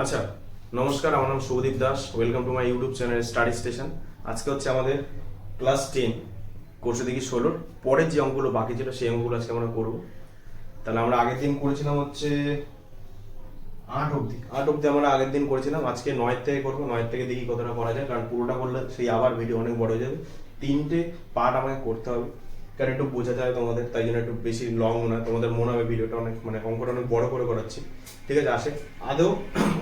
আচ্ছা, নমস্কার। আমার নাম Shubhadeep Das. Welcome to my YouTube channel study station. আজকে হচ্ছে আমাদের ক্লাস 10 কোর্সে দেখি 16 পরের যে অঙ্কগুলো বাকি ছিল সেই অঙ্কগুলো আজকে আমরা করব। তাহলে আমরা আগের দিন করেছিলাম হচ্ছে 8 অবধি আমরা আগের দিন করেছিলাম। আজকে 9 থেকে করবো। 9 থেকে দেখি কতটা করা যায়, কারণ পুরোটা করলে সেই আবার ভিডিও অনেক বড় হয়ে যাবে। 3টে পার্ট আমাকে করতে হবে, কারণ একটু বোঝা যায় তোমাদের, তাই জন্য একটু বেশি লং না, তোমাদের মনে হবে ভিডিওটা অনেক অঙ্কটা অনেক বড় করে করাচ্ছি। ঠিক আছে? আসে আদৌ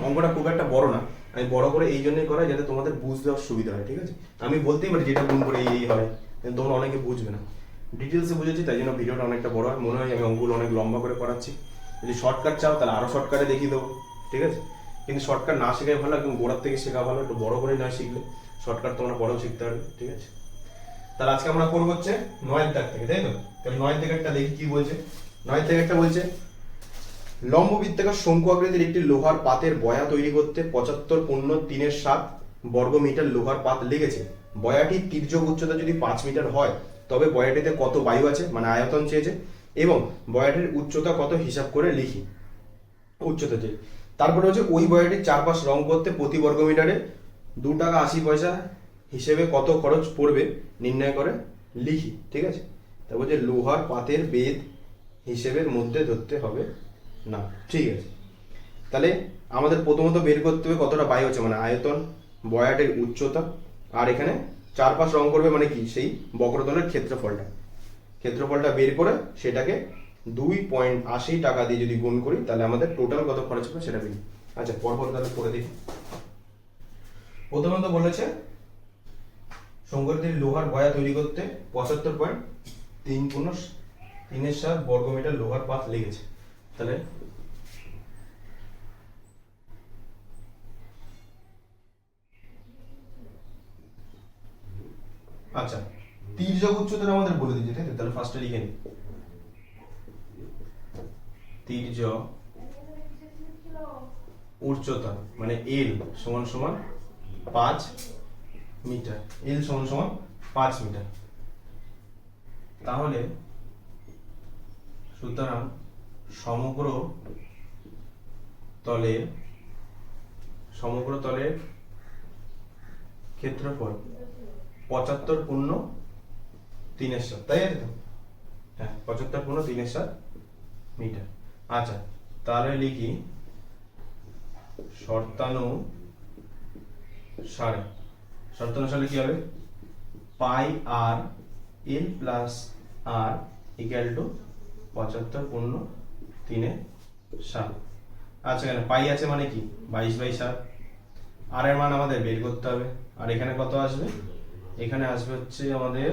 অঙ্কটা খুব একটা বড় না, আমি বড় করে এই জন্যই করাই যাতে তোমাদের বুঝতে সুবিধা হয়। ঠিক আছে? আমি বলতেই পারি যেটা গুণ করে এই হয়, কিন্তু তোমরা অনেকে বুঝবে না, ডিটেলসে বুঝেছি, তাই জন্য ভিডিওটা অনেকটা বড় হয়। মনে হয় আমি অঙ্কগুলো অনেক লম্বা করে করাচ্ছি। যদি শর্টকাট চাও তাহলে আরো শর্টকাটে দেখিয়ে দেবো। ঠিক আছে? কিন্তু শর্টকাট না শেখাই ভালো, একদম গোড়ার থেকে শেখা ভালো। একটু বড় করে না শিখলে শর্টকাট তোমরা পরেও শিখতে পারবে। ঠিক আছে? তাহলে আজকে আমরা করবো হচ্ছে 9 দাগ থেকে, তাই তো? তাহলে 9 থেকে একটা দেখি কি বলছে। 9 থেকে একটা বলছে, লম্ব বৃত্তাকার শঙ্কু আকৃতির একটি লোহার পাতের বয়া তৈরি করতে 75.3 বর্গ মিটার লোহার পাত লেগেছে। বয়াটির তির্যক উচ্চতা যদি 5 মিটার হয় তবে বয়াটিতে কত বায়ু আছে, মানে আয়তন চেয়েছে, এবং বয়াটির উচ্চতা কত হিসাব করে লিখি। উচ্চতা চেয়ে তারপরে হচ্ছে ওই বয়াটির চারপাশ রং করতে প্রতি বর্গ মিটারে 2 টাকা 80 পয়সা হিসেবে কত খরচ পড়বে নির্ণয় করে লিখি। ঠিক আছে? তারপর যে লোহার পাতের বেদ হিসেবের মধ্যে ধরতে হবে না। ঠিক আছে, তাহলে আমাদের প্রথমত বের করতে হবে কতটা বায়ু হচ্ছে, মানে আয়তন, বয়াটের উচ্চতা, আর এখানে চারপাশ রং করবে মানে কি, সেই বক্রতলের ক্ষেত্রফলটা বের করে সেটাকে 2.80 টাকা দিয়ে যদি গুণ করি তাহলে আমাদের টোটাল কত খরচ হবে সেটা বেরিয়ে। আচ্ছা, পরপর তাহলে করে দেখি। প্রথমত বলেছে শঙ্করদের লোহার বয়া তৈরি করতে 75.3 বর্গ মিটার লোহার পাত লেগেছে। তাহলে আচ্ছা, তির্যক উচ্চতা আমাদের বলে দিয়েছে, তাই তো? তাহলে ফার্স্টে লিখে নিই, তির্যক উচ্চতা মানে এল সমান সমান 5 মিটার। এল সমান সমান 5 মিটার। তাহলে সুতরাং সমগ্র তলের ক্ষেত্রফল 75.3, তাই আছে তো? হ্যাঁ, 75.3 মিটার। আচ্ছা, তাহলে লিখি শর্তানুসারে কি হবে, পাই আর এল প্লাস আর ইকুয়াল টু 75.3। আচ্ছা, এখানে পাই আছে মানে কি 22/7। আর এর মান আমাদের বের করতে হবে। আর এখানে কত আসবে, এখানে আসবে হচ্ছে আমাদের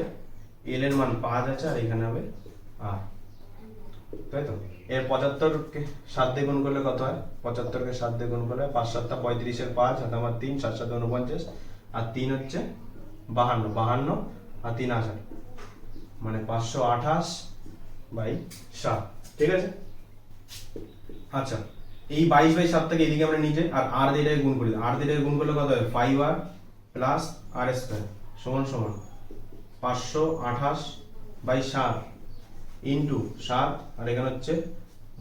এল এর মান 5 আছে, আর এখানে হবে আর, তাই তো? এর 75-কে 7 দিয়ে গুণ করলে কত হয়, 75-কে 7 দিয়ে গুণ করলে 5 7 35 এর 5 হাতে আমার 3, 7 7 49, আর 3 হচ্ছে 52, আর 3 68, মানে 528/7। ঠিক আছে? আচ্ছা, এই 22/7 থেকে এদিকে আমরা নিচে আর দিয়ে এটাকে গুণ করি। আর দিয়ে এটাকে গুণ করলে কত হবে, 5r প্লাস আর স্কয়ার সমান সমান 528/7 ইন্টু 7, আর এখানে হচ্ছে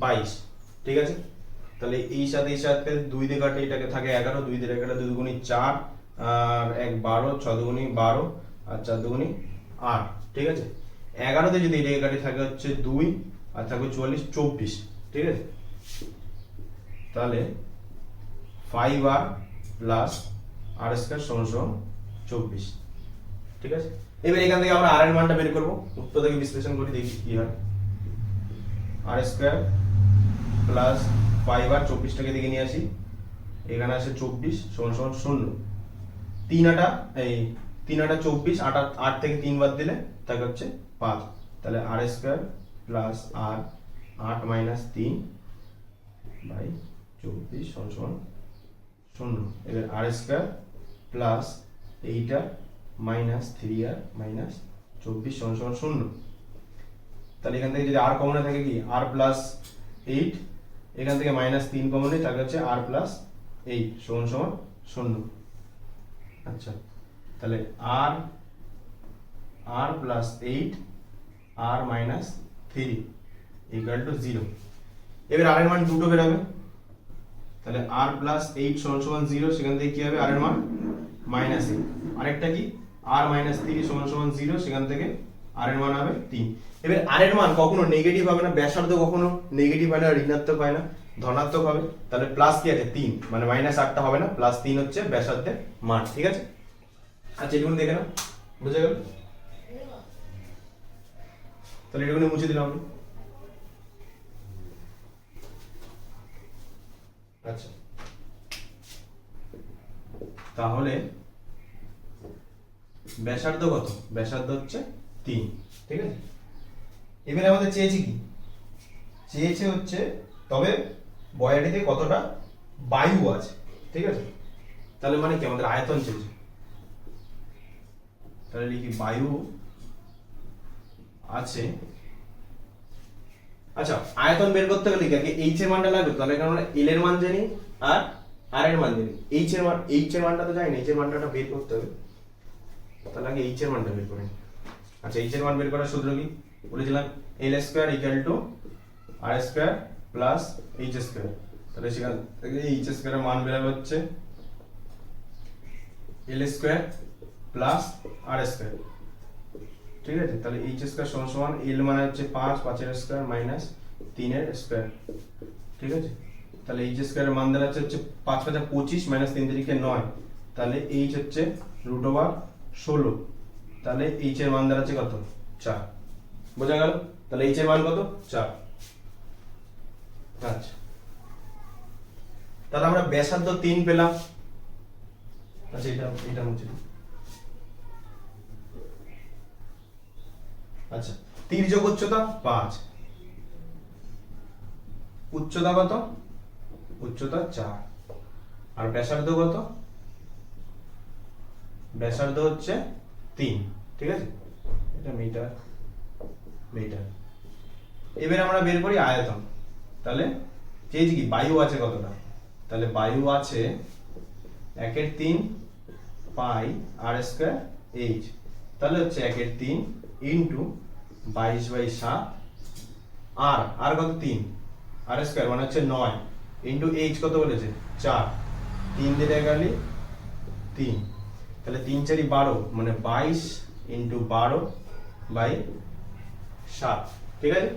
22। ঠিক আছে? তাহলে এই সাথে 2 দিয়ে কাটে, এটাকে থাকে 11, 2 দিয়ে কাটে 2 দুগুণী 4, আর 1 12, 6 দুগুণী 12, আর 4 দুগুণী 8। ঠিক আছে? 11 তে যদি এটাকে কাটে থাকে হচ্ছে 2, আর থাকবে 44, 24। ঠিক আছে? তাহলে 5r প্লাস আর স্কয়ার সমান সমান 24। ঠিক আছে? এবার এখান থেকে আমরা আর এর মানটা বের করব। উত্তর থেকে বিশ্লেষণ করে দেখি কি হয়। আর স্কয়ার প্লাস 5r, 24টাকে দিকে নিয়ে আসি, এখানে আসে 24 সমান সমান 0। 3 8 24, 8 থেকে 3 বাদ দিলে থাকে হচ্ছে 5। তাহলে r square plus r 8 minus 3/24 সমান সমান 0। এবার r square plus 8r minus 3r minus 24 সমান সমান 0। তাহলে এখান থেকে যদি আর কমনে থাকে কি, আর প্লাস 8, এখান থেকে মাইনাস 3 কমনে থাকে হচ্ছে আর প্লাস 8 সমান সমান 0। আচ্ছা, তাহলে r plus 8 r minus 3 equal to 0। এবার আর এর মান দুটো বেরোবে, তাহলে r প্লাস 8 সমান সমান 0, সেখান থেকে কি হবে r এর মান মাইনাস 8। আরেকটা কি r মাইনাস 3 সমান সমান 0, সেখান থেকে r এর মান হবে 3। এবার r এর মান কখনো নেগেটিভ হবে না, ব্যাসার্ধ কখনো নেগেটিভ হয় না, ঋণাত্মক হয় না, ধনাত্মক হবে। তাহলে প্লাস কি আছে 3, মানে মাইনাস 8টা হবে না, প্লাস 3 হচ্ছে ব্যাসার্ধের মান। ঠিক আছে, আচ্ছা এটুকুনি দেখে নাও, বুঝে গেল? তাহলে এটুকুনি মুছে দিলাম আমি। আচ্ছা তাহলে ব্যাসার্ধ কত? ব্যাসার্ধ হচ্ছে 3। ঠিক আছে, এবারে আমাদের চেয়েছে কি? চেয়েছে হচ্ছে তবে বয়াটিতে কতটা বায়ু আছে। ঠিক আছে, তাহলে মানে কি আমাদের আয়তন চেয়েছে, তাহলে লিখি বায়ু আছে। আচ্ছা আয়তন বের করতে গেলে কি আগে h এর মানটা লাগবে, তাহলে আমরা l এর মান জানি আর r এর মান জানি। h এর মানটা তো জানি না, h এর মানটা বের করতে হবে, তাহলে আগে h এর মানটা বের করি। আচ্ছা h এর মান বের করার সূত্র কি বলেছিলাম? l square equal to r square plus h square. তাহলে সেখান থেকে h স্কয়ারের মান বের হবে হচ্ছে l square plus r square. ঠিক আছে, তাহলে h স্কয়ার সমান সমান l মানে হচ্ছে 5, 5 এর স্কয়ার মাইনাস 3 এর স্কয়ার। ঠিক আছে, তাহলে h স্কয়ারের মান দাঁড়াচ্ছে হচ্ছে 5 5 25 মাইনাস 3 3 9, তাহলে h হচ্ছে √16। তাহলে h এর মান দাঁড়াচ্ছে কত? 4। বোঝা গেল? তাহলে h এর মান কত? 4। আচ্ছা তাহলে আমরা ব্যাসার্ধ 3 পেলাম। আচ্ছা এটা মুছে দিই। আচ্ছা তির্যক উচ্চতা 5, উচ্চতা কত? উচ্চতা 4, আর ব্যাসার্ধ কত? ব্যাসার্ধ হচ্ছে 3। ঠিক আছে, এটা মিটার মিটার। এবারে আমরা বের করি আয়তন। তাহলে চেয়েছি কি বায়ু আছে কতটা, তাহলে বায়ু আছে 1/3 পাই r স্কয়ার h, তাহলে হচ্ছে 1/3 ইনটু 22/7 আর কত 3 r স্কয়ার মানে হচ্ছে 9 ইনটু h কত বলেছে 4, 3 দিয়ে গেলে 3, তাহলে 3 4 12 মানে 22 ইনটু 12/7। ঠিক আছে,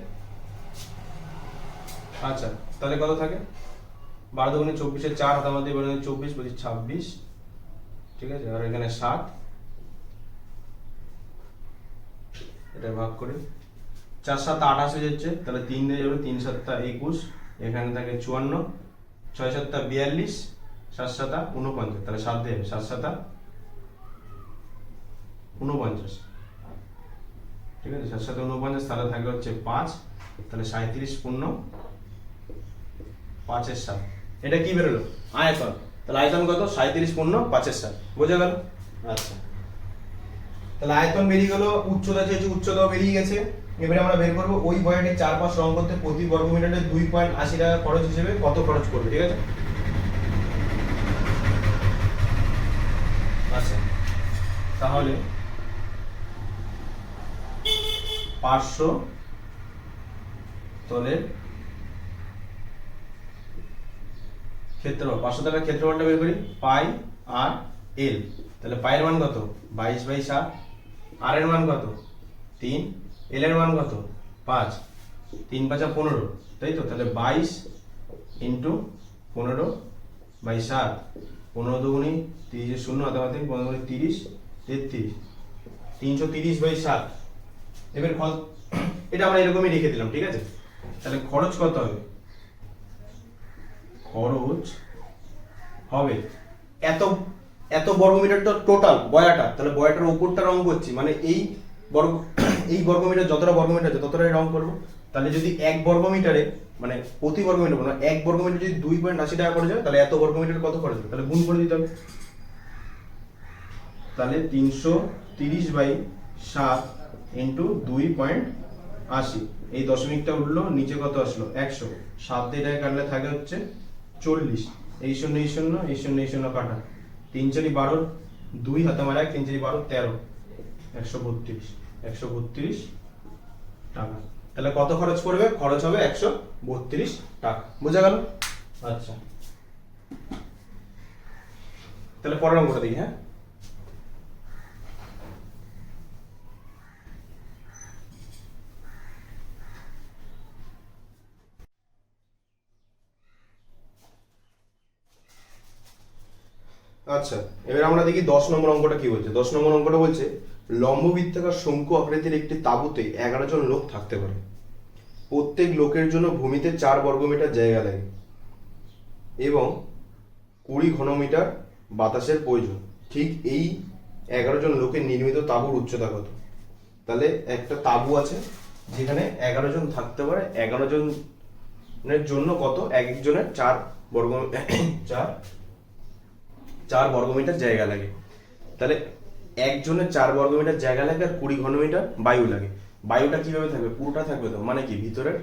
আচ্ছা তাহলে কত থাকে? 12 দুগুণে 24 এর 4 হাতের মধ্যে বেরোবে 24 25 26। ঠিক আছে, আর এখানে 7, এটা ভাগ করে 4 7 28 হয়ে যাচ্ছে, তাহলে 3 দিয়ে যাবে 3 7 21, এখানে থাকে 54, 6 7 42, 7 7 49, তাহলে 7 দিয়ে 7 7 49। ঠিক আছে, 7 7 49, তাহলে থাকে হচ্ছে 5, তাহলে 37 পূর্ণ 5 এর 7। এটা কি বেরোলো? আয়তন। তাহলে আয়তন কত? 37 পূর্ণ 5 এর 7। বোঝা গেল? আচ্ছা তাহলে আয়তন বেরিয়ে গেল, উচ্চতা চেয়েছে, উচ্চতাও বেরিয়ে গেছে। এবারে আমরা বের করব ওই বয়াটির চারপাশ রং করতে প্রতি বর্গমিটারে 2.80 টাকা খরচ হিসেবে কত খরচ করবে। ঠিক আছে, আচ্ছা তাহলে 500 তলের ক্ষেত্রফল, 500 টাকার ক্ষেত্রফলটা বের করি, পাই আর এল। তাহলে পায়ের মান কত? 22/7, আর এর মান কত? 3, এল এর মান কত? 5, 3 5 15, তাই তো? তাহলে 22 ইন্টু 15/7, 15 দুগুণে 30 এর 0 হাতে 15 দুগুণে 30, 33, 330/7। এবার এটা আমরা এরকমই রেখে দিলাম। ঠিক আছে, তাহলে খরচ কত হবে? খরচ হবে এত বর্গমিটার তো টোটাল বয়াটা, তাহলে বয়াটার উপরটা রং করছি, মানে এই বর্গমিটার যতটা বর্গমিটার আছে ততটাই রং করবো। তাহলে যদি 1 বর্গমিটারে মানে প্রতি বর্গমিটার মানে 1 বর্গমিটার যদি 2.80 টাকা খরচ হয়, তাহলে এত বর্গমিটার কত খরচ হবে? তাহলে গুণ করে দিতে হবে। তাহলে 330/7 ইন্টু 2.80, এই দশমিকটা উঠলো, নিচে কত আসলো? 100, 7 দিয়ে এটাকে কাটলে থাকে হচ্ছে 40, এই 0 এই 0 এই 0 এই 0 কাটা, 3 4 12, 2 হাতে মারা 3 4 12 13, 132 টাকা। তাহলে কত খরচ পড়বে? খরচ হবে 132 টাকা। বোঝা গেল? আচ্ছা তাহলে পরের অঙ্কটা দেখি। হ্যাঁ, আচ্ছা, এবার আমরা দেখি 10 নম্বর অঙ্কটা কি বলছে। 10 নম্বর অঙ্কটা বলছে লম্ববৃত্তাকার শঙ্কু আকৃতির একটি তাঁবুতে 11 জন লোক থাকতে পারে। প্রত্যেক লোকের জন্য ভূমিতে 4 বর্গমিটার জায়গা লাগে এবং 20 ঘনমিটার বাতাসের প্রয়োজন। ঠিক এই 11 জন লোকের নির্মিত তাঁবুর উচ্চতা কত? তাহলে একটা তাঁবু আছে যেখানে 11 জন থাকতে পারে, 11 জনের জন্য কত? এক একজনের 4 বর্গমিটার জায়গা লাগে। তাহলে একজনের 4 বর্গমিটার জায়গা লাগে আর 20 ঘনমিটার বায়ু লাগে। বায়ুটা কিভাবে থাকবে? পুরোটা থাকবে তো, মানে কি ভিতরের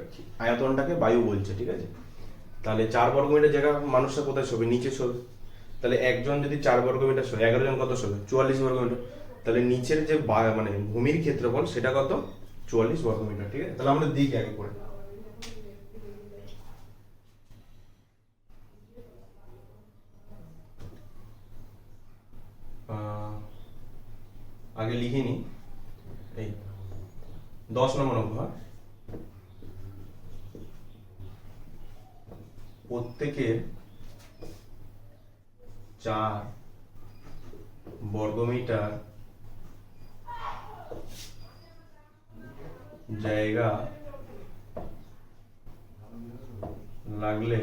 আয়তনটাকে বায়ু বলছে, ঠিক আছে? তাহলে 4 বর্গমিটার জায়গা মানুষটা কোথায় শোবে? নিচে শোবে। তাহলে একজন যদি 4 বর্গমিটার শোবে, 11 জন কত শোবে? 44 বর্গমিটার। তাহলে নিচের যে মানে ভূমির ক্ষেত্রফল সেটা কত? 44 বর্গমিটার, ঠিক আছে? তাহলে আমরা দিক আগে করে আগে লিখে নি। এই 10 নম্বর অঙ্ক, প্রত্যেকের 4 বর্গমিটার জায়গা লাগলে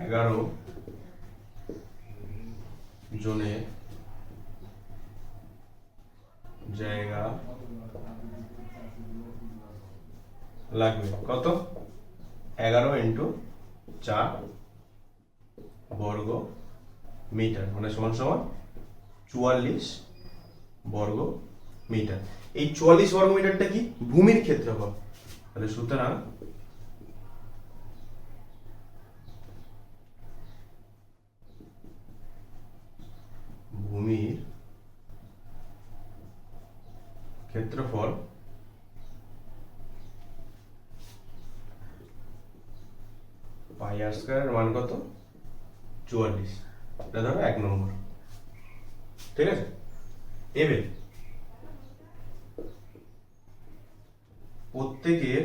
11 জনের জায়গা লাগবে কত? 11 × 4 বর্গ মিটার, মানে সমান সমান 44 বর্গমিটার। এই 44 বর্গমিটারটা কি? ভূমির ক্ষেত্রফল। তাহলে সুতরাং ভূমির ক্ষেত্রফল পাই আর স্কয়ারের মান কত? 44। এটা ধরো 1 নম্বর, ঠিক আছে? এবার প্রত্যেকের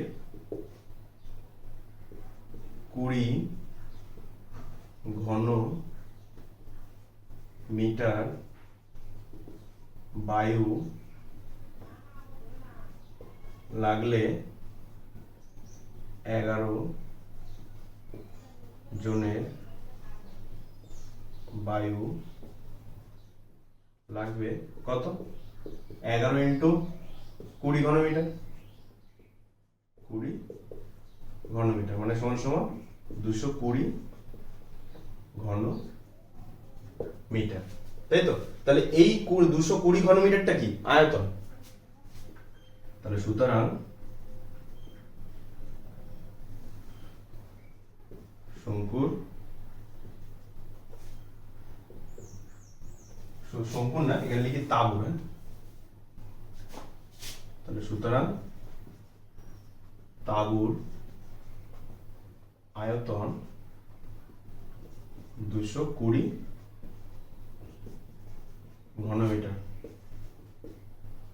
20 ঘনমিটার বায়ু লাগলে 11 জনের বায়ু লাগবে কত? 11 × 20 ঘনমিটার, 20 ঘনমিটার, মানে সমান সমান 220 ঘনমিটার, তাই তো? তাহলে এই 220 ঘনমিটারটা কি? আয়তন। তাহলে সুতরাং শঙ্কুর না, এখানে লিখি তাঁবু। হ্যাঁ, তাহলে সুতরাং তাঁবুর আয়তন 220 ঘনমিটার।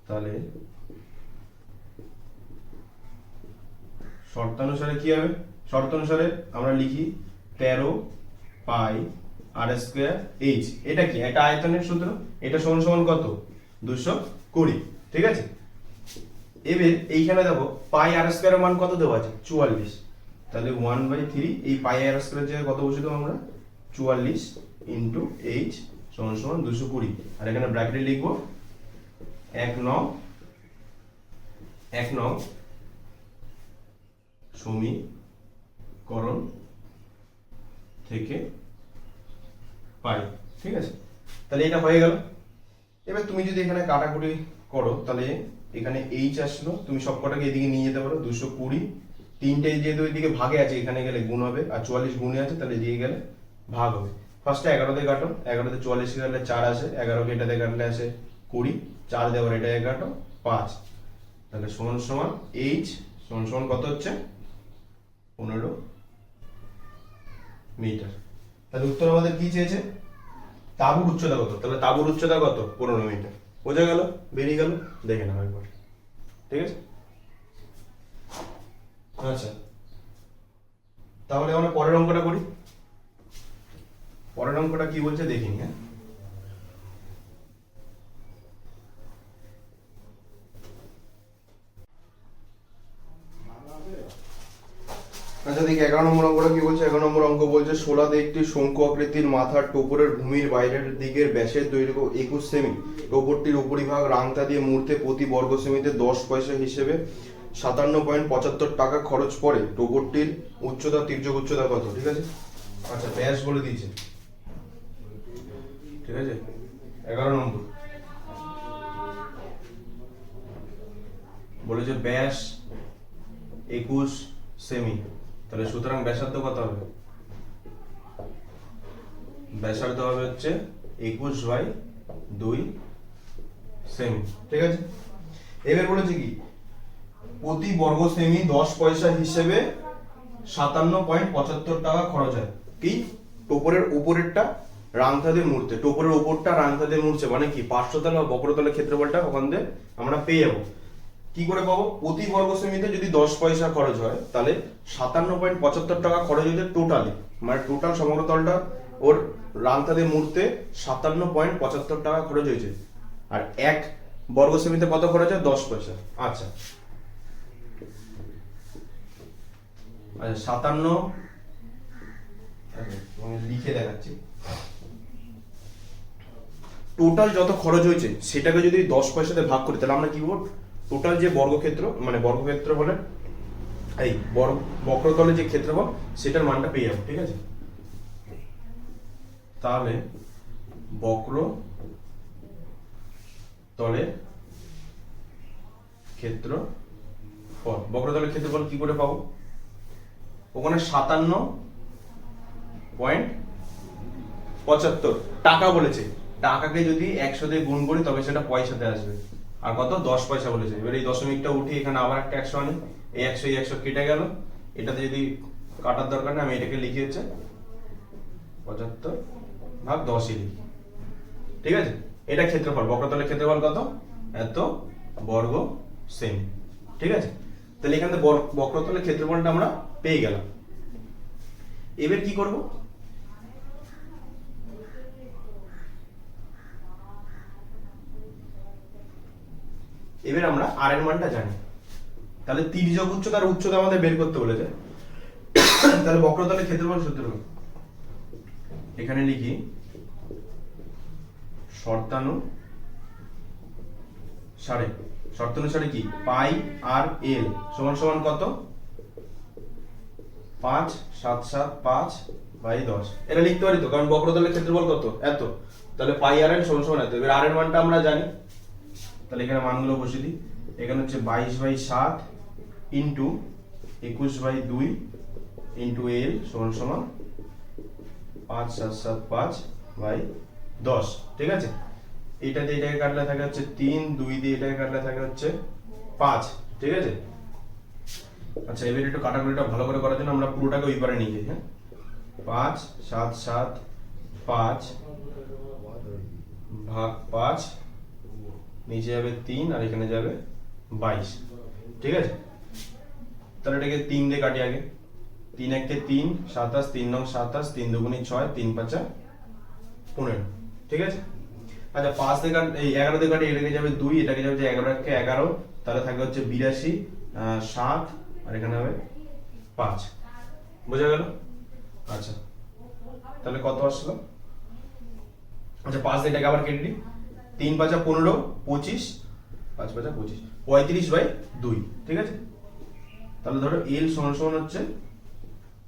তাহলে শর্তানুসারে কি হবে? শর্তানুসারে আমরা লিখি 13 পাই আর স্কয়ার এইচ। এটা কি? এটা আয়তনের সূত্র। এটা সমান সমান কত? 220, ঠিক আছে? এবার এইখানে দেখো পাই আর স্কয়ারের মান কত দেওয়া আছে? 44। তাহলে 1/3 এই পাই আর স্কয়ারের জায়গায় কত বসিয়ে দেবো আমরা? 44 × h সমান সমান 220। আর এখানে ব্র্যাকেটে লিখবো 1 নং সমীকরণ থেকে পাই, ঠিক আছে? তাহলে এটা হয়ে গেল। এবার তুমি যদি এখানে কাটাকুটি করো তাহলে এখানে এইচ আসলো, তুমি সবকটাকে এদিকে নিয়ে যেতে পারো। 220, তিনটে যেহেতু এদিকে ভাগে আছে, এখানে গেলে গুণ হবে, আর 44 গুণে আছে, তাহলে দিয়ে গেলে ভাগ হবে। ফার্স্টে 11 দিয়ে কাটো, 11 তে 44 গেলে 4 আসে, 11কে এটাতে কাটলে আসে 20, 4 দেওয়ার এটা কাটো 5। তাহলে সমান সমান এইচ সমান সমান কত হচ্ছে? 15 মিটার। তাহলে উত্তর আমাদের কি চেয়েছে? তাঁবুর উচ্চতা কত? তাহলে তাঁবুর উচ্চতা কত? 15 মিটার। বোঝা গেল? বেরিয়ে গেল? দেখে নাও একবার। ঠিক আছে, আচ্ছা তাহলে আমরা পরের অঙ্কটা করি। পরের অঙ্কটা কি বলছে দেখিনি। হ্যাঁ, আচ্ছা দেখি 11 নম্বর অঙ্কটা কি বলছে। 11 নম্বর অঙ্ক বলছে শোলাতে একটি শঙ্কু আকৃতির মাথার টোপরের ভূমির বাইরের দিকের ব্যাসের দৈর্ঘ্য 21 সেমি, টোপরটির উপরিভাগ রাংতা দিয়ে মুড়তে প্রতি বর্গ সেমিতে 10 পয়সা হিসেবে 57.75 টাকা খরচ পড়ে। টোপরটির উচ্চতা, তির্যক উচ্চতা কত? ঠিক আছে, আচ্ছা ব্যাস বলে দিয়েছে। ঠিক আছে, 11 নম্বর বলেছে ব্যাস 21 সেমি, তাহলে সুতরাং ব্যাসার্ধ কত হবে? ব্যাসার্ধ হবে হচ্ছে 21/2 সেমি। ঠিক আছে, এবার বলেছে কি প্রতি বর্গ সেমি 10 পয়সা হিসেবে 57.75 টাকা খরচ হয়। কি? টোপরের উপরেরটা রাংতা দিয়ে মুড়তে, টোপরের উপরটা রাংতা দিয়ে মুড়ছে মানে কি পার্শ্বতল বা বক্রতলের ক্ষেত্রফলটা ওখান দিয়ে আমরা পেয়ে যাবো। কি করে পাবো? প্রতি বর্গ সেমিতে যদি 10 পয়সা খরচ হয় তাহলে 57.75 টাকা খরচ হয়েছে টোটালি, মানে টোটাল সমগ্র তলটা ওর রাংতা দিয়ে মুড়তে 57.75 টাকা খরচ হয়েছে। আর এক বর্গ সেমিতে কত খরচ হয়? 10 পয়সা। আচ্ছা আচ্ছা 57, লিখে দেখাচ্ছি। টোটাল যত খরচ হয়েছে সেটাকে যদি 10 পয়সাতে ভাগ করি তাহলে আমরা কি করব? টোটাল যে বর্গক্ষেত্র মানে বর্গক্ষেত্র বলে এই বক্রতলের যে ক্ষেত্রফল সেটার মানটা পেয়ে যাবো। ঠিক আছে, তাহলে বক্রতলের ক্ষেত্রফল, বক্রতলের ক্ষেত্রফল কি করে পাবো? ওখানে 57.75 টাকা বলেছে, টাকাকে যদি 100 দিয়ে গুণ করি তবে সেটা পয়সাতে আসবে। আর কত? 10 পয়সা বলেছে। এবার এই দশমিকটা উঠি, এখানে আবার একটা 100 আনি, এই 100 কেটে গেল, এটাতে যদি কাটার দরকার নেই আমি এটাকে লিখি হচ্ছে 75/10 লিখি। ঠিক আছে, এটা ক্ষেত্রফল, বক্রতলের ক্ষেত্রফল কত? এত বর্গ সেমি। ঠিক আছে, তাহলে এখান থেকে বক্রতলের ক্ষেত্রফলটা আমরা পেয়ে গেলাম। এবার কি করব? এবার আমরা আর এর মানটা জানি, তাহলে তির্যক উচ্চতার উচ্চতা আমাদের বের করতে বলেছে। তাহলে বক্রতলের ক্ষেত্রফল সূত্র এখানে লিখি শর্তানুসারে কি পাই আর এল সমান সমান কত? 5.775/10। এটা লিখতে পারি তো, কারণ বক্রতলের ক্ষেত্রফল কত? এত, তাহলে পাই আর এল সমান সমান এত। এবার আর এর মানটা আমরা জানি, তাহলে এখানে মানগুলো বসিয়ে দিই। এখানে হচ্ছে 22/7 ইন্টু 21/2 ইন্টু এল সমান সমান 5.775/10। ঠিক আছে, এইটাতে এটাকে কাটলে থাকে হচ্ছে 3, 2 দিয়ে এটাকে কাটলে থাকে হচ্ছে 5। ঠিক আছে, আচ্ছা এবার একটু কাটাকুটিটা ভালো করে করার জন্য আমরা পুরোটাকে ওই পারে নিয়ে যাই। হ্যাঁ, 5.775/5 নিচে যাবে 3 আর এখানে যাবে 22। ঠিক আছে, তাহলে এটাকে 3 দিয়ে কাটি আগে। 3 1 3, 27, 3 9 27, 3 2 6, 3 5 15। ঠিক আছে, আচ্ছা 5 দিয়ে কাট, এই 11 দিয়ে কাটি, এটাকে যাবে 2, এটাকে যাবে 11 1 11, তাহলে থাকবে হচ্ছে 82, 7 আর এখানে হবে 5। বোঝা গেল? আচ্ছা তাহলে কত আসলো? আচ্ছা 5 দিয়ে এটাকে আবার কেটে দিই। 3 5 15, 25, 5 5 25, 35/2। ঠিক আছে, তাহলে ধরো এল সমান সমান হচ্ছে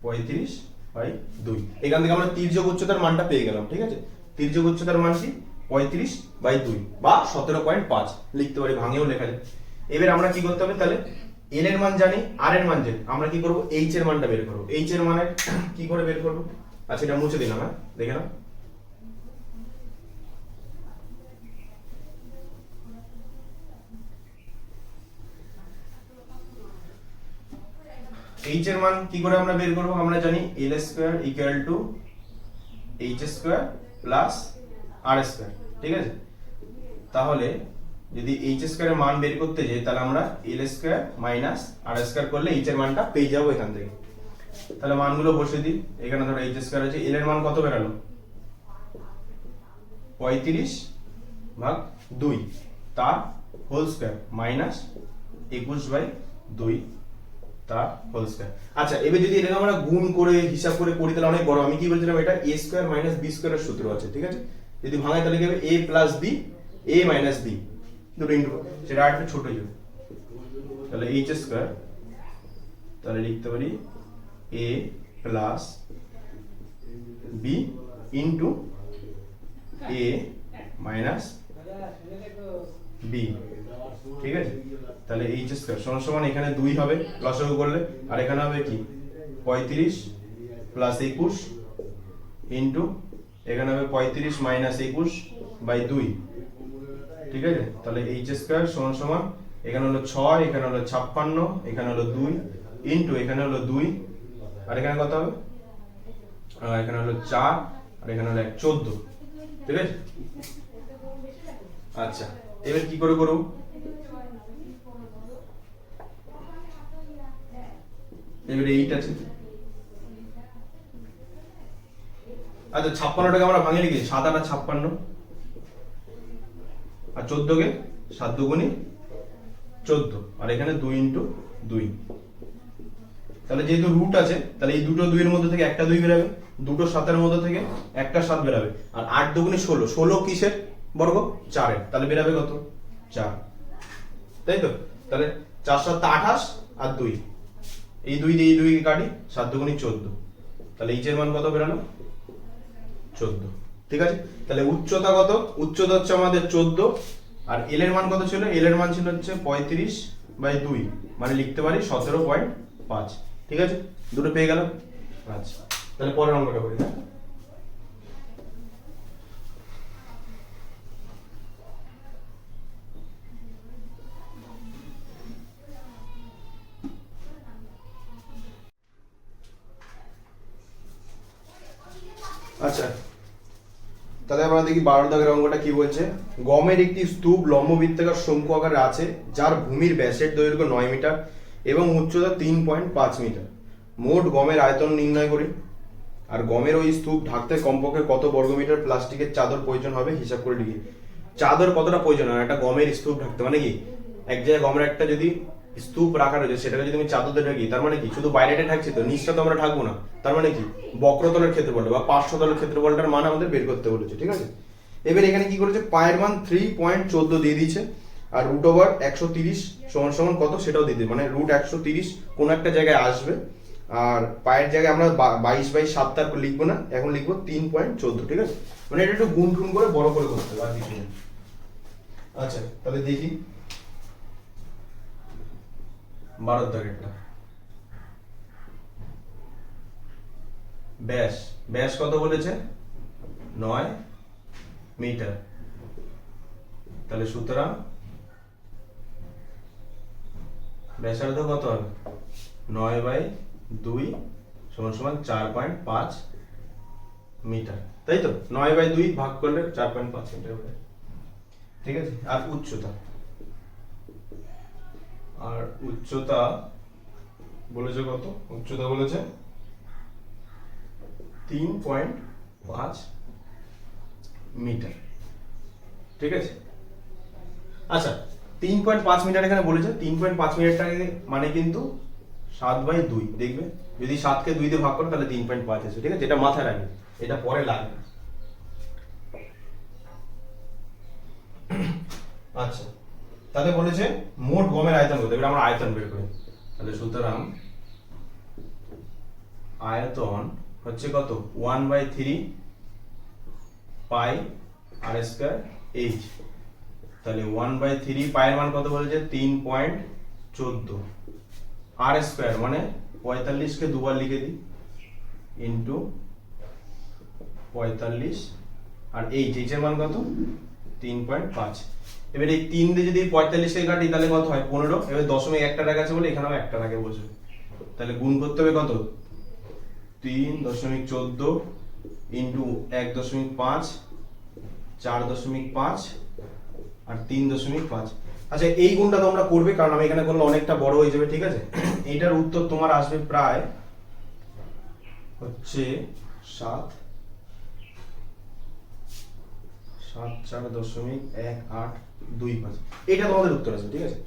35/2। এখান থেকে আমরা তির্যক উচ্চতার মানটা পেয়ে গেলাম। ঠিক আছে, তির্যক উচ্চতার মান কি? 35/2 বা 17.5 লিখতে পারি, ভাঙেও লেখা যায়। এবার আমরা কি করতে হবে? তাহলে এল এর মান জানি, আর এর মান জানি, আমরা কি করব? এইচ এর মানটা বের করব। এইচ এর মানে কি করে বের করব? আচ্ছা এটা মুছে দিলাম, হ্যাঁ দেখে নাও। h এর মান কি করে আমরা বের করব? আমরা জানি l square equal to h square plus r square, ঠিক আছে? তাহলে যদি h স্কয়ারের মান বের করতে যাই তাহলে আমরা l square minus r square করলে h এর মানটা পেয়ে যাব এখান থেকে। তাহলে মানগুলো বসিয়ে দিই। এখানে ধরো h স্কয়ার আছে, l এর মান কত বেরালো? 35 ভাগ 2 তার হোল স্কয়ার মাইনাস 21/2 তার হোল স্কয়ার। আচ্ছা, এবার যদি এটাকে আমরা গুণ করে হিসাব করে করি তাহলে অনেক বড়। আমি কি বলছিলাম, এটা a স্কয়ার মাইনাস b স্কয়ারের সূত্র আছে, ঠিক আছে? যদি ভাঙাই তাহলে কি হবে? a plus b, a minus b, দুটো ইনটু, সেটা আরেকটু ছোট হয়ে যাবে। তাহলে h স্কয়ার, তাহলে লিখতে পারি a plus b into a minus b, ঠিক আছে? তাহলে h স্কয়ার সমান সমান এখানে 2 হবে লসাগু করলে, আর এখানে হবে কি 35 প্লাস 21 ইনটু এখানে হবে 35 মাইনাস 21 বাই 2, ঠিক আছে? তাহলে h স্কয়ার সমান সমান এখানে হলো 6, এখানে হলো 56, এখানে হলো 2 ইনটু এখানে হলো 2, আর এখানে কত হবে? এখানে হলো 4, আর এখানে হলো 14, ঠিক আছে? আচ্ছা, এবার কি করে করব? এবারে 8 আছে। আচ্ছা, 56টাকে আমরা ভাঙে লিখি 7 8 56, আর 14 কে 7 দুগুণে 14, আর এখানে 2 ইনটু 2। তাহলে যেহেতু রুট আছে তাহলে এই দুটো 2 এর মধ্যে থেকে একটা 2 বেরাবে, দুটো 7 এর মধ্যে থেকে একটা 7 বেরাবে, আর 8 দুগুণে 16, 16 কিসের বর্গ? 4 এর, তাহলে বেরাবে কত? 4, তাই তো? তাহলে 4 7 28 আর 2, এই 2 দিয়ে এই 2 কে কাটি, 7 দুগুণে 14, তাহলে h এর মান কত বেরালো? 14, ঠিক আছে? তাহলে উচ্চতা কত? উচ্চতা হচ্ছে আমাদের 14, আর l এর মান কত ছিল? l এর মান ছিল হচ্ছে 35/2, মানে লিখতে পারি 17.5, ঠিক আছে? দুটো পেয়ে গেল। আচ্ছা, তাহলে পরের অঙ্কটা করি। আচ্ছা, তাহলে আমরা দেখি 12 দাগের অঙ্কটা কি বলছে। গমের একটি স্তূপ লম্ববৃত্তাকার শঙ্কু আকারে আছে, যার ভূমির ব্যাসের দৈর্ঘ্য 9 মিটার এবং উচ্চতা 3.5 মিটার। মোট গমের আয়তন নির্ণয় করি। আর গমের ওই স্তূপ ঢাকতে কমপক্ষে কত বর্গমিটার প্লাস্টিকের চাদর প্রয়োজন হবে হিসাব করে লিখি। চাদর কতটা প্রয়োজন হয় একটা গমের স্তূপ ঢাকতে? মানে কি, এক জায়গায় গমের একটা যদি স্তূপ রাখা রয়েছে সেটাকে যদি আমি চাদর দিয়ে ঢাকি, তার মানে কি শুধু বাইরেটা ঢাকছি তো, নিচটা তো আমরা ঢাকবো না। তার মানে কি বক্রতলের ক্ষেত্রফলটা বা পার্শ্বতলের ক্ষেত্রফলটার মান আমাদের বের করতে বলেছে, ঠিক আছে? এবার এখানে কি করেছে, পায়ের মান 3.14 দিয়ে দিয়েছে, আর রুট ওভার 130 সমান সমান কত সেটাও দিয়ে দিবে, মানে রুট 130 কোন একটা জায়গায় আসবে, আর পায়ের জায়গায় আমরা 22/7 তার লিখবো না, এখন লিখবো 3.14, ঠিক আছে? মানে এটা একটু গুণ টুন করে বড় করে করতে হবে, আর কিছু না। আচ্ছা, তাহলে দেখি 12 দাগেরটা। ব্যাস, ব্যাস কত বলেছে? 9 মিটার। তাহলে সুতরাং ব্যাসার্ধ কত হবে? 9/2 সমান সমান 4.5 মিটার, তাই তো? 9/2 ভাগ করলে 4.5 মিটার হবে, ঠিক আছে? আর উচ্চতা, আর উচ্চতা বলেছে কত? উচ্চতা বলেছে 3.5 মিটার, ঠিক আছে? আচ্ছা, 3.5 মিটার এখানে বলেছে। 3.5 মিটারটাকে মানে কিন্তু 7/2, দেখবে যদি 7কে 2 দিয়ে ভাগ করো তাহলে 3.5 আসবে, ঠিক আছে? এটা মাথায় রাখবে, এটা পরে লাগবে। আচ্ছা, তাহলে বলেছে মোট গমের আয়তন কত, এবার আমরা আয়তন বের করি। তাহলে সুতরাং আয়তন হচ্ছে কত? 1/3 পাই আর স্কয়ার এইচ। তাহলে 1/3 পায়ের মান কত বলেছে? 3.14, আর স্কয়ার মানে 45 কে দুবার লিখে দিই ইনটু 45, আর এইচ, এইচ এর মান কত? 3.5। এবার এই 3 দিয়ে যদি 45 কে কাটি তাহলে কত হয়? 15। এবার দশমিক একটা রাখা আছে বলে এখানেও একটা রাখে বসবে, তাহলে গুণ করতে হবে কত, 3.14 ইন্টু 1.5, 4.5 আর 3.5। আচ্ছা এই গুণটা তোমরা করবে, কারণ আমি এখানে করলে অনেকটা বড় হয়ে যাবে, ঠিক আছে। এইটার উত্তর তোমার আসবে প্রায় হচ্ছে 7.4.1825। এটা তোমাদের উত্তর আসবে, ঠিক আছে।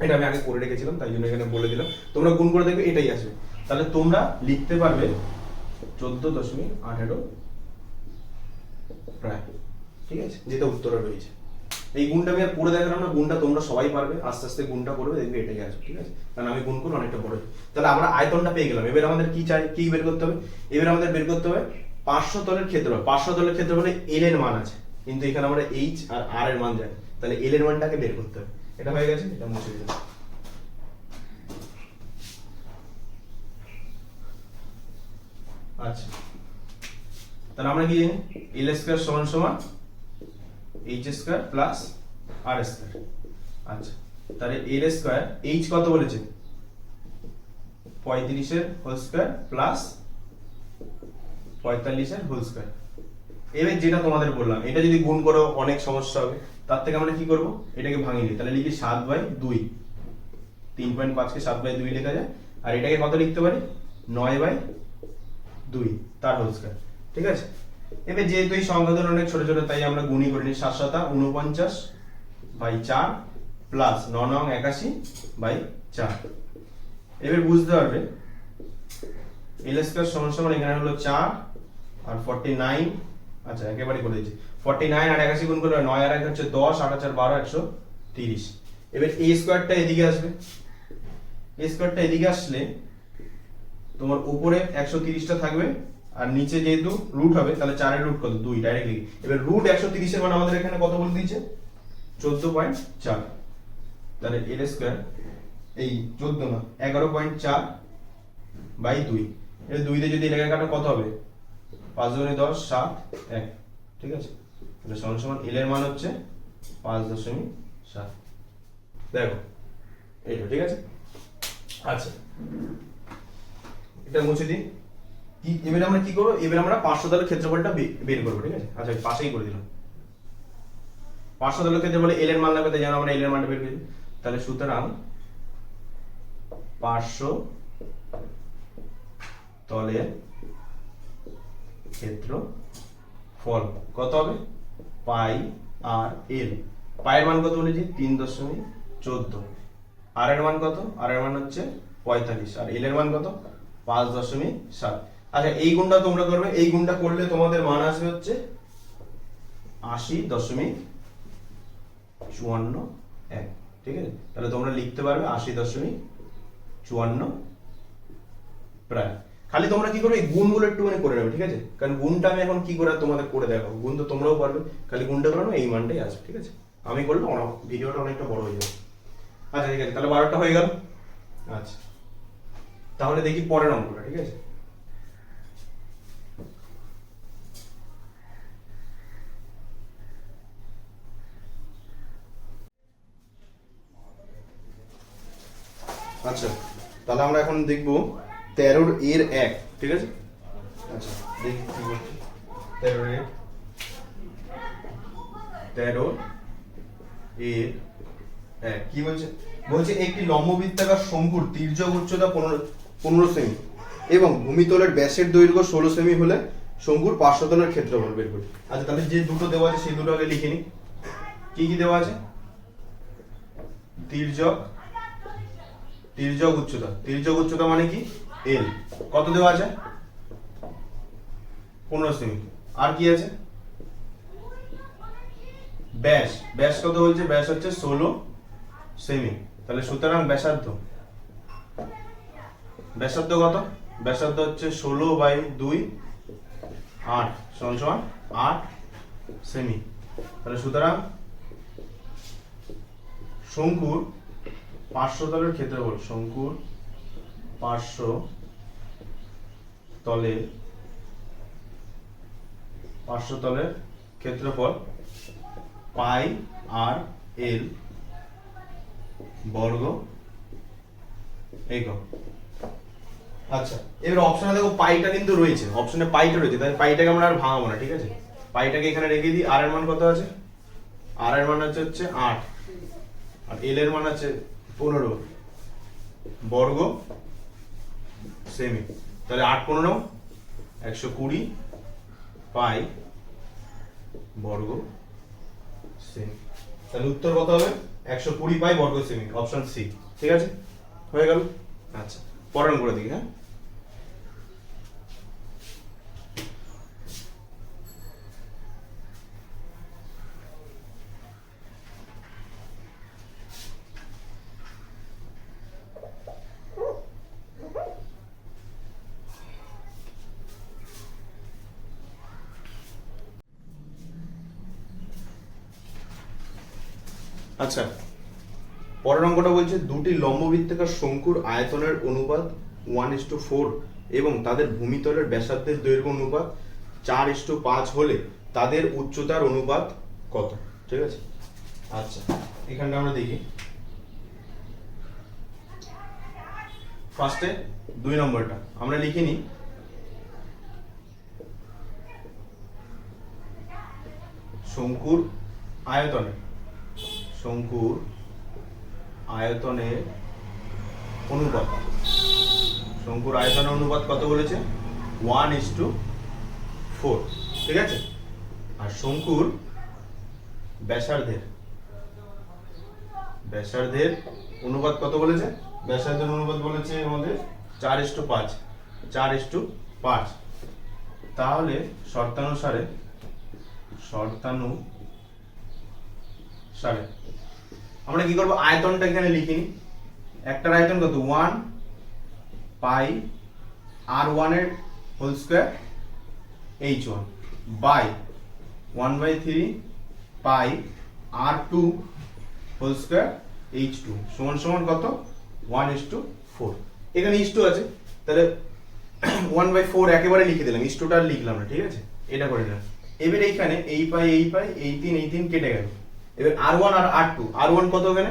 এটা আমি আগে করে রেখেছিলাম, তাই জন্য এখানে বলে দিলাম, তোমরা গুণ করে দেখবে এটাই আসবে। তাহলে তোমরা লিখতে পারবে 14.18 প্রায়, ঠিক আছে, যেটা উত্তরে রয়েছে। এই গুণটা আমি আর পড়ে দেখালাম না, গুণটা তোমরা সবাই পারবে, আস্তে আস্তে গুণটা করবে, দেখবে এটাই আসবে, ঠিক আছে। কারণ আমি গুণ করলে অনেকটা বড়। তাহলে আমরা আয়তনটা পেয়ে গেলাম। এবার আমাদের কি চাই, কি বের করতে হবে? এবার আমাদের বের করতে হবে 500 তলের ক্ষেত্রফল। 500 তলের ক্ষেত্রফলে এল এর মান আছে, কিন্তু এখানে আমরা এইচ আর আর এর মান জানি, তাহলে এল এর মানটাকে বের করতে হবে। এটা হয়ে গেছে, এটা মুছে দিলাম। আচ্ছা, তাহলে আমরা কি জানি, এল স্কয়ার সমান সমান এইচ স্কয়ার প্লাস আর স্কয়ার। আচ্ছা, তাহলে এল স্কয়ার, এইচ কত বলেছে, 35 এর হোল স্কয়ার প্লাস 45 এর হোল স্কয়ার। এবার যেটা তোমাদের বললাম, এটা যদি গুণ করো অনেক সমস্যা হবে, তার থেকে আমরা কি করব, এটাকে ভাঙিয়ে নিই। তাহলে লিখি 7/2, 3.5 কে 7/2 লেখা যায়, আর এটাকে কত লিখতে পারি, 9/2 তার হোল স্কয়ার, ঠিক আছে। এবার যেহেতু এই সংখ্যাগুলো অনেক ছোট ছোট, তাই আমরা গুণই করিনি। 7 × 7 = 49/4 প্লাস 9 × 81/4। এবার বুঝতে পারবে এল স্কয়ার সমান সমান এখানে হলো 4 আর 49। আচ্ছা একেবারে করে দিয়েছি, 49 আর 81 গুণ করলে 9 আর 1 হচ্ছে 10, 8 আর 4 12, 130। এবার এই স্কয়ারটা এদিকে আসবে, এই স্কয়ারটা এদিকে আসলে তোমার উপরে 130টা থাকবে, আর নিচে যেহেতু রুট হবে, তাহলে 4 এর রুট কত, 2 ডাইরেক্টলি। এবার রুট 130 এর মান আমাদের এখানে কত বলে দিয়েছে, 14.4। তাহলে এল স্কয়ার এই 14 না 11.4/2, এর 2 দিয়ে যদি লেখা কাটো কত হবে, 5 × 10 7 1, ঠিক আছে। তাহলে সমান সমান এল এর মান হচ্ছে 5.7। দেখো এইটা ঠিক আছে। আচ্ছা এটা মুছে দিই। কি এবারে আমরা কি করব, এবারে আমরা 500 তলের ক্ষেত্রফলটা বের করব, ঠিক আছে। আচ্ছা পাশেই করে দিলাম। 500 তলের ক্ষেত্রফলে এল এর মান লাগবে, তাই জানো আমরা এল এর মানটা বের করি। তাহলে সুতরাং 500 তলের ক্ষেত্রফল কত হবে, পাই আর এল। পায়ের মান কত বলেছি, 3.14। আর এর মান কত, আর এর মান হচ্ছে 45, আর এল এর মান কত, 5.7। আচ্ছা এই গুণটা তোমরা করবে, এই গুণটা করলে তোমাদের মান আসবে হচ্ছে 80.54, ঠিক আছে। তাহলে তোমরা লিখতে পারবে 80.54 প্রায়। খালি তোমরা কি করবে, এই গুণগুলো একটুখানি করে নেবে, ঠিক আছে। কারণ গুণটা আমি এখন কি করে তোমাদের করে দেখাবো, গুণ তো তোমরাও পারবে, খালি গুণটা করে নাও, এই মানটাই আসবে, ঠিক আছে। আমি করলে ভিডিওটা অনেকটা বড় হয়ে যাবে। আচ্ছা ঠিক আছে, তাহলে 12টা হয়ে গেল। আচ্ছা তাহলে দেখি পরের অঙ্কটা, ঠিক আছে। আচ্ছা তাহলে আমরা এখন দেখব 13 এর 1, ঠিক আছে। আচ্ছা দেখি কি করছি, 13 এর 1 কি বলছে, বলছে একটি লম্ববৃত্তাকার শঙ্কুর তির্যক উচ্চতা 15 সেমি এবং ভূমিতলের ব্যাসের দৈর্ঘ্য 16 সেমি হলে শঙ্কুর পার্শ্বতলের ক্ষেত্রফল বের করি। আচ্ছা তাহলে যে দুটো দেওয়া আছে সেই দুটো আগে লিখে নিই। কি কি দেওয়া আছে, তির্যক উচ্চতা মানে কি, এল কত দেওয়া আছে, 15 সেমি। আর কি আছে, ব্যাস কত বলছে, ব্যাস হচ্ছে 16 সেমি। তাহলে সুতরাং ব্যাসার্ধ কত, ব্যাসার্ধ হচ্ছে 16/2 8 সমান 8 সেমি। তাহলে সুতরাং শঙ্কুর পার্শ্বতলের ক্ষেত্রফল, শঙ্কুর পার্শ্বতলের ক্ষেত্রফল পাই আর এল বর্গ একক। আচ্ছা, এবার অপশনে দেখো পাইটা কিন্তু রয়েছে, অপশনে পাইটা রয়েছে, তাই পাইটাকে আমরা আর ভাঙাবো না, ঠিক আছে? পাইটাকে এখানে রেখে দিই। আর এর মান কত আছে? আর এর মান হচ্ছে 8, আর এল এর মান আছে 15 বর্গ সেমি। তাহলে 8 15 120 পাই বর্গ সেমি। তাহলে উত্তর কত হবে? 120 পাই বর্গ সেমি, অপশন সি। ঠিক আছে, হয়ে গেল। আচ্ছা, পরের করে দিই। হ্যাঁ, আচ্ছা, পরের অঙ্কটা বলছে দুটি লম্ববৃত্তাকার শঙ্কুর আয়তনের অনুপাত 1:4 এবং তাদের ভূমিতলের ব্যাসার্ধের দৈর্ঘ্য অনুপাত 4:5 হলে তাদের উচ্চতার অনুপাত কত? ঠিক আছে, আচ্ছা, এখানটা আমরা দেখি। ফার্স্টে 2 নম্বরটা আমরা লিখে নিই। শঙ্কুর আয়তনের অনুপাত, শঙ্কুর আয়তনের অনুপাত কত বলেছে? 1:4, ঠিক আছে? আর শঙ্কুর ব্যাসার্ধের অনুপাত কত বলেছে? ব্যাসার্ধের অনুপাত বলেছে আমাদের 4:5। তাহলে শর্তানুসারে আমরা কি করব? আয়তনটা এখানে লিখে নিই। একটার আয়তন কত? 1 পাই r1 এর whole square h1 by 1/3 pi r2 whole square h2 সমান সমান কত? 1:4। এখানে ইস টু আছে, তাহলে 1/4 একেবারে লিখে দিলাম, ইস টুটা আর লিখলাম না, ঠিক আছে? এটা করে নিলাম। এবার এইখানে এই পাই এই 3 কেটে গেল। এবার r1 আর r1 কত? এখানে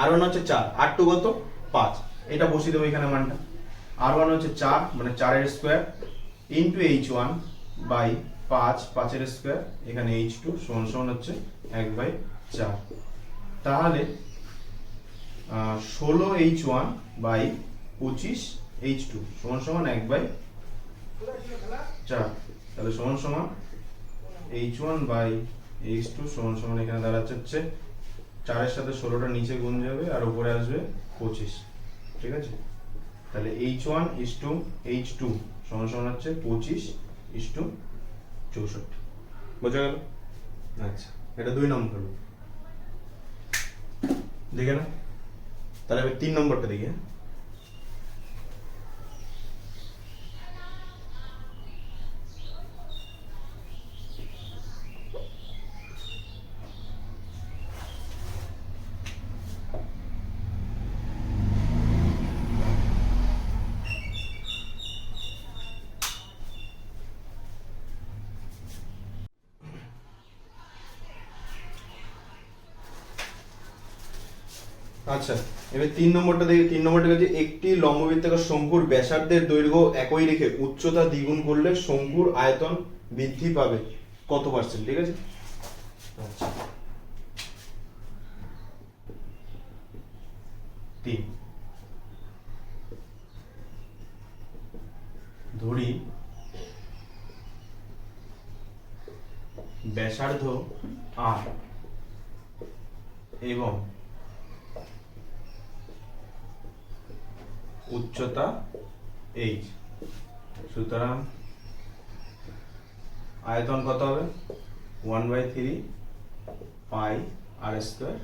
r1 হচ্ছে 4, r2 কত? 5। এটা বসিয়ে দেবো এখানে মানটা। r1 হচ্ছে 4 মানে 4 এর স্কয়ার ইনটু h1 বাই 5 এর স্কয়ার, এখানে h2 সমান সমান হচ্ছে 1/4। তাহলে 16h1 বাই 25h2 সমান সমান 1/4। তাহলে সমান সমান h1 বাই h2 সমান সমান এখানে দাঁড়াচ্ছে হচ্ছে 4 এর সাথে 16টা নিচে গুণ যাবে আর উপরে আসবে 25, ঠিক আছে? তাহলে h1:h2 সমান সমান হচ্ছে 25:64। বোঝা গেল? আচ্ছা, এটা 2 নম্বর হলো, দেখে না? তাহলে এবার 3 নম্বরটা দেখি। আচ্ছা, এবার 3 নম্বরটা দেখি। 3 নম্বরটা হচ্ছে একটি লম্ববৃত্তাকার শঙ্কুর ব্যাসার্ধের দৈর্ঘ্য একই রেখে উচ্চতা দ্বিগুণ করলে শঙ্কুর আয়তন বৃদ্ধি পাবে কত %? ঠিক আছে, আচ্ছা 3 ধরি ব্যাসার্ধ r এবং উচ্চতা h, সুতরাং আয়তন কত হবে? 1/3 পাই r স্কয়ার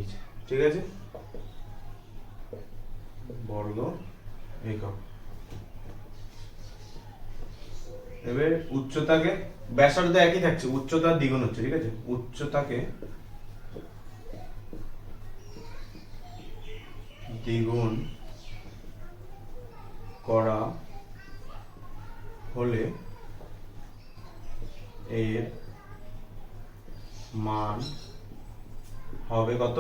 h, ঠিক আছে, বর্গ একক। এবার উচ্চতাকে, ব্যাসার্ধ একই থাকছে, উচ্চতা দ্বিগুণ হচ্ছে, ঠিক আছে? উচ্চতাকে দ্বিগুণ করা হলে এর মান হবে কত?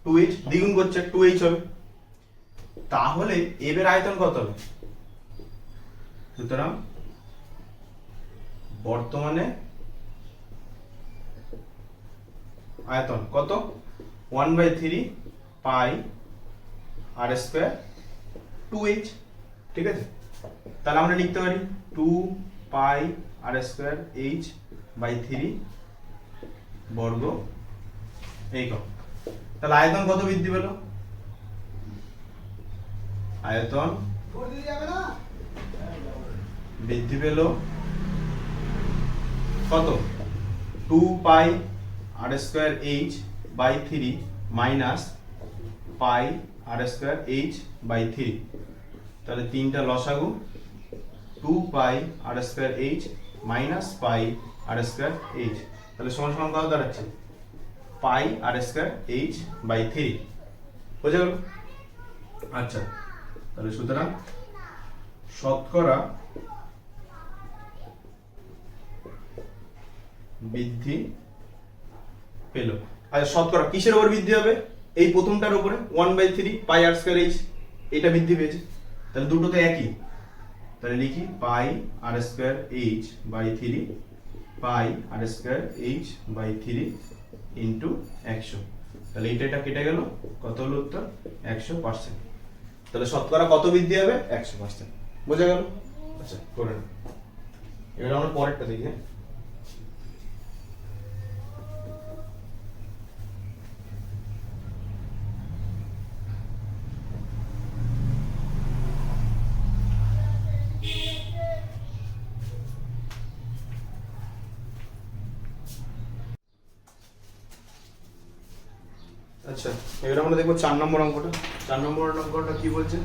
2h, দ্বিগুণ করছে 2h হবে। তাহলে এর আয়তন কত হবে? সুতরাং বর্তমানে আয়তন কত? 1/3 পাই আর স্কয়ার 2h। ঠিক আছে, তাহলে আমরা লিখতে পারি 2 pi r square h by 3 বর্গ একক। তাহলে আয়তন কত বৃদ্ধি পেল? আয়তন বৃদ্ধি পেল কত? 2 pi r square h by 3 minus pi r square h by 3। তাহলে তিনটা লসাগু 2 pi r square h minus pi r square h, তাহলে সমান সমান কত দাঁড়াচ্ছে? Pi r square h by 3। বুঝে গেল? আচ্ছা, তাহলে সুতরাং শতকরা বৃদ্ধি পেল। আচ্ছা, শতকরা কিসের উপর বৃদ্ধি হবে? এই প্রথমটার উপরে 1/3 পাই আর স্কয়ার h, এটা বৃদ্ধি পেয়েছে। তাহলে দুটো তো একই, তাহলে লিখি pi r square h by 3 pi r square h by 3 into 100। তাহলে এটা কেটে গেল, কত হলো উত্তর? 100%। তাহলে শতকরা কত বৃদ্ধি হবে? 100%। বোঝা গেল? আচ্ছা, করে নাও। এবার আমরা পরেরটা দেখি। হ্যাঁ, আচ্ছা, এবার আমরা দেখবো 4 নম্বর অঙ্কটা। 4 নম্বর অঙ্কটা কি বলছে?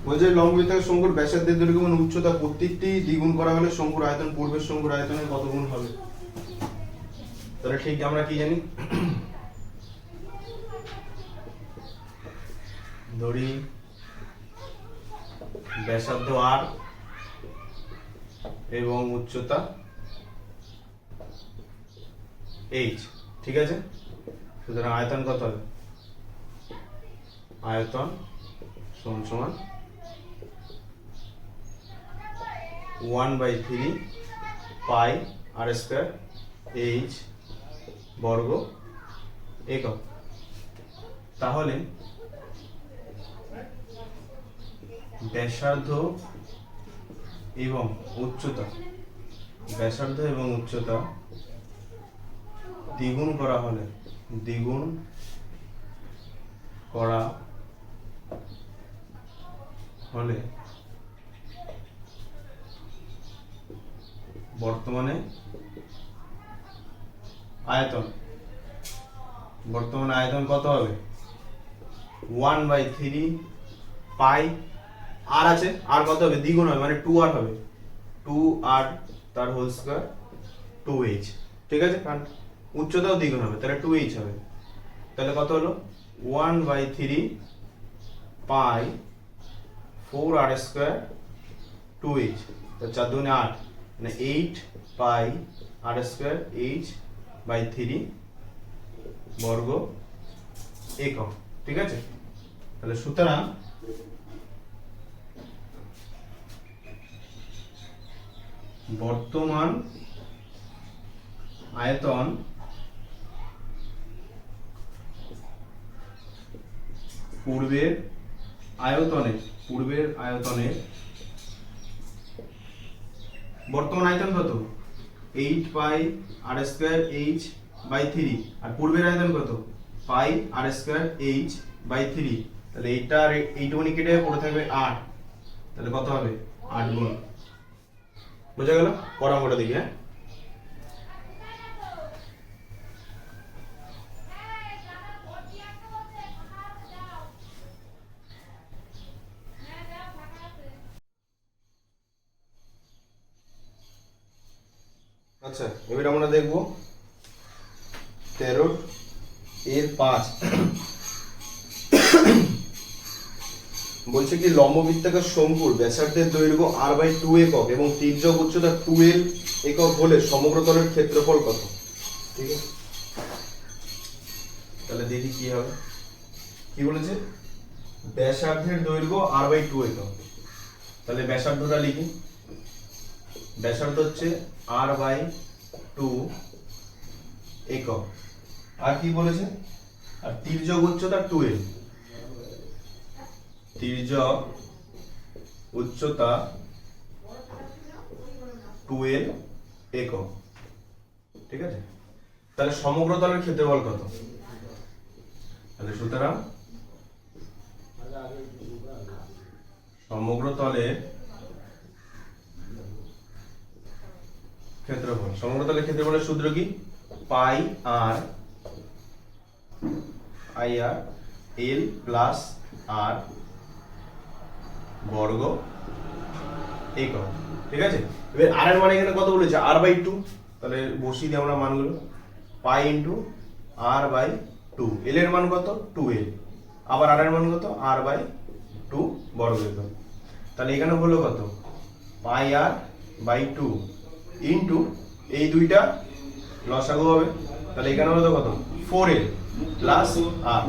বলছে লম্ববৃত্তাকার শঙ্কুর ব্যাসার্ধের দৈর্ঘ্য এবং উচ্চতা প্রত্যেকটি দ্বিগুণ করা হলে শঙ্কুর আয়তন পূর্বের শঙ্কুর আয়তনের কত গুণ হবে? তাহলে ঠিক আমরা কি জানি? ধরি ব্যাসার্ধ r এবং উচ্চতা h। ঠিক আছে, সুতরাং আয়তন কত হবে? আয়তন সমান সমান 1/3 পাই আর স্কয়ার h বর্গ একক। তাহলে ব্যাসার্ধ এবং উচ্চতা দ্বিগুণ করা হলে বর্তমানে আয়তন কত হবে? 1/3 পাই আর আছে, আর কত হবে? দ্বিগুণ হবে, মানে 2r হবে, 2r তার হোল স্কয়ার 2h। ঠিক আছে, কারণ উচ্চতাও দ্বিগুণ হবে, তাহলে 2h হবে। তাহলে কত হলো? 1/3 পাই 4r স্কয়ার 2h, তো 4 দুগুণে 8, মানে 8 পাই আর স্কয়ার h বাই 3 বর্গ একক। ঠিক আছে, তাহলে সুতরাং বর্তমান আয়তন পূর্বের আয়তনের বর্তমান আয়তন কত? 8 পাই আর স্কয়ার h বাই 3, আর পূর্বের আয়তন কত? পাই আর স্কয়ার h বাই 3। তাহলে এইটা আর এইটুকুনি কেটে পড়ে থাকবে 8, তাহলে কত হবে? 8 গুণ। বোঝা গেল? পরের অঙ্কটা দেখি। হ্যাঁ, আচ্ছা, এবার আমরা দেখবো 13 এর 5। বলছে কি লম্ববৃত্তাকার শঙ্কুর ব্যাসার্ধের দৈর্ঘ্য r/2 একক এবং তির্যক উচ্চতা 2l একক হলে সমগ্র তলের ক্ষেত্রফল কত? ঠিক আছে, তাহলে দেখি কি হবে। কি বলেছে? ব্যাসার্ধের দৈর্ঘ্য r/2 একক। তাহলে ব্যাসার্ধটা লিখি, ব্যাসার্ধ হচ্ছে r/2 একক। আর কি বলেছে, আর তির্যক উচ্চতা 2l, তির্যক উচ্চতা 2l একক। ঠিক আছে, তাহলে সমগ্র তলের ক্ষেত্রফল কত? তাহলে সুতরাং সমগ্র তলের ক্ষেত্রফল, সমগ্র তলের ক্ষেত্রফলের সূত্র কি? পাই আর এল প্লাস আর বর্গ একক। ঠিক আছে, এবার আর এর মান এখানে কত বলেছে? r/2। তাহলে বসিয়ে দিই আমরা মানগুলো, পাই ইন্টু r/2। এল এর মান কত? 2l। আবার আর এর মান কত? r/2 বর্গ একক। তাহলে এখানে হলো কত? পাই r/2 ইন্টু এই দুইটা লসাগু হবে, তাহলে এখানে হলো কত? 4l প্লাস আর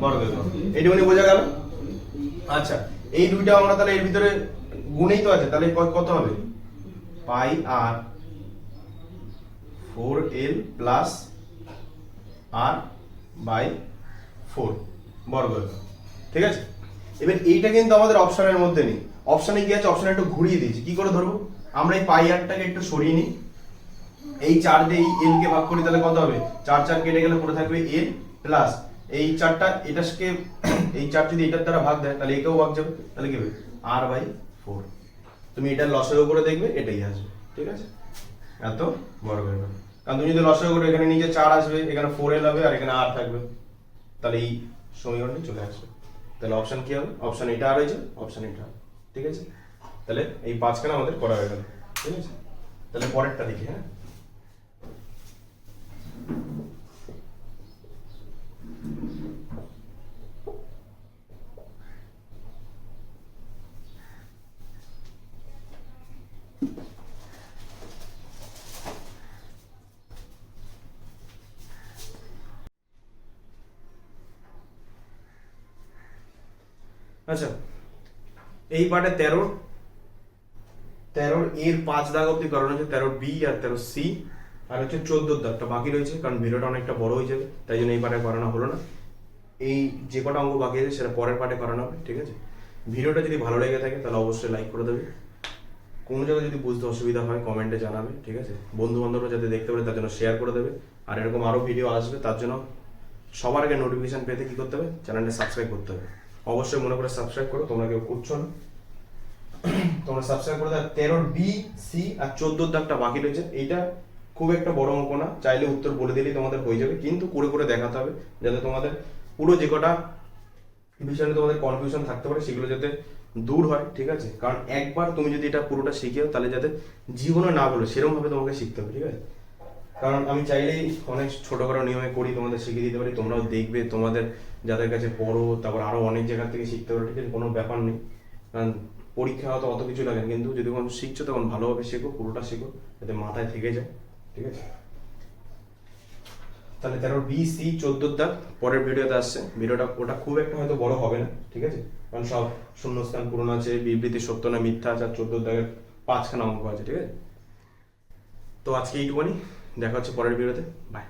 বর্গ একক। এইটুকুনি বোঝা গেল? আচ্ছা, এই দুইটা আমরা তাহলে এর ভিতরে গুণেই তো আছে, তাহলে কত হবে? পাই আর 4l প্লাস আর বাই 4 বর্গ একক। ঠিক আছে, এবার এইটা কিন্তু আমাদের অপশনের মধ্যে নেই। অপশনে কি আছে? অপশনে একটু ঘুরিয়ে দিয়েছি। কি করে ধরবো? আমরা এই পাই আরটাকে একটু সরিয়ে নিই, এই 4 দিয়ে এই l কে ভাগ করি, তাহলে কত হবে? 4 কেটে গেলে পড়ে থাকবে l প্লাস এই 4টা, এটাকে এই 4 যদি এটার দ্বারা ভাগ দেয় তাহলে একেও ভাগ যাবে, তাহলে কি হবে? r/4। তুমি এটা লসাগু করে দেখবে, এটাই আসবে। ঠিক আছে, এত বর্গ একক। কারণ তুমি যদি লসাগু করে, এখানে নিচে 4 আসবে, এখানে 4l হবে, আর এখানে r থাকবে, তাহলে এই সমীকরণটি চলে আসবে। তাহলে অপশন কি হবে? অপশন এটা আর হয়েছে, অপশন এটা। ঠিক আছে, তাহলে এই 5খানা আমাদের করা হয়ে গেল। ঠিক আছে, তাহলে পরেরটা দেখি। হ্যাঁ, আচ্ছা, এই পার্টে 13 এর 5 দাগ অব্দি করানো হয়েছে, 13B আর 13C, আর হচ্ছে 14 দাগটা বাকি রয়েছে, কারণ ভিডিওটা অনেকটা বড় হয়ে যাবে, তাই জন্য এই পার্টে করানো হলো না। এই যে কটা অঙ্ক বাকি আছে সেটা পরের পার্টে করানো হবে। ঠিক আছে, ভিডিওটা যদি ভালো লেগে থাকে তাহলে অবশ্যই লাইক করে দেবে। কোনো জায়গায় যদি বুঝতে অসুবিধা হয় কমেন্টে জানাবে। ঠিক আছে, বন্ধু বান্ধবরা যাতে দেখতে পারে তার জন্য শেয়ার করে দেবে। আর এরকম আরও ভিডিও আসবে, তার জন্য সবার আগে নোটিফিকেশন পেতে কি করতে হবে? চ্যানেলটা সাবস্ক্রাইব করতে হবে। অবশ্যই মনে করে সাবস্ক্রাইব করো, তোমরা কেউ করছো না, তোমরা সাবস্ক্রাইব করে দাও। 13B, C আর 14 দাগটা বাকি রয়েছে। এইটা খুব একটা বড় অঙ্ক না, চাইলে উত্তর বলে দিলেই তোমাদের হয়ে যাবে, কিন্তু করে করে দেখাতে হবে যাতে তোমাদের পুরো যে কটা বিষয়ে তোমাদের কনফিউশন থাকতে পারে সেগুলো যাতে দূর হয়। ঠিক আছে, কারণ একবার তুমি যদি এটা পুরোটা শিখেও তাহলে যাতে জীবনে না বলো সেরকম ভাবে তোমাকে শিখতে হবে। ঠিক আছে, কারণ আমি চাইলেই অনেক ছোটখাটো নিয়মে করি তোমাদের শিখিয়ে দিতে পারি, তোমরাও দেখবে, তোমাদের যাদের কাছে পড়ো, তারপর আরো অনেক জায়গা থেকে শিখতে পারো। ঠিক আছে, কোনো ব্যাপার নেই, কারণ পরীক্ষা হয়তো অত কিছু লাগে না, কিন্তু যদি কোনো শিখছো তখন ভালোভাবে শেখো, পুরোটা শেখো যাতে মাথায় থেকে যায়। ঠিক আছে, তাহলে 13B, C 14 দাগ পরের ভিডিওতে আসছে। ভিডিওটা ওটা খুব একটা হয়তো বড় হবে না। ঠিক আছে, কারণ সব শূন্যস্থান পূরণ আছে, বিবৃতি সত্য না মিথ্যা আছে, আর 14 দাগের 5খানা অঙ্ক আছে। ঠিক আছে, তো আজকে এইটুকুনি, দেখা হচ্ছে পরের ভিডিওতে, বাই।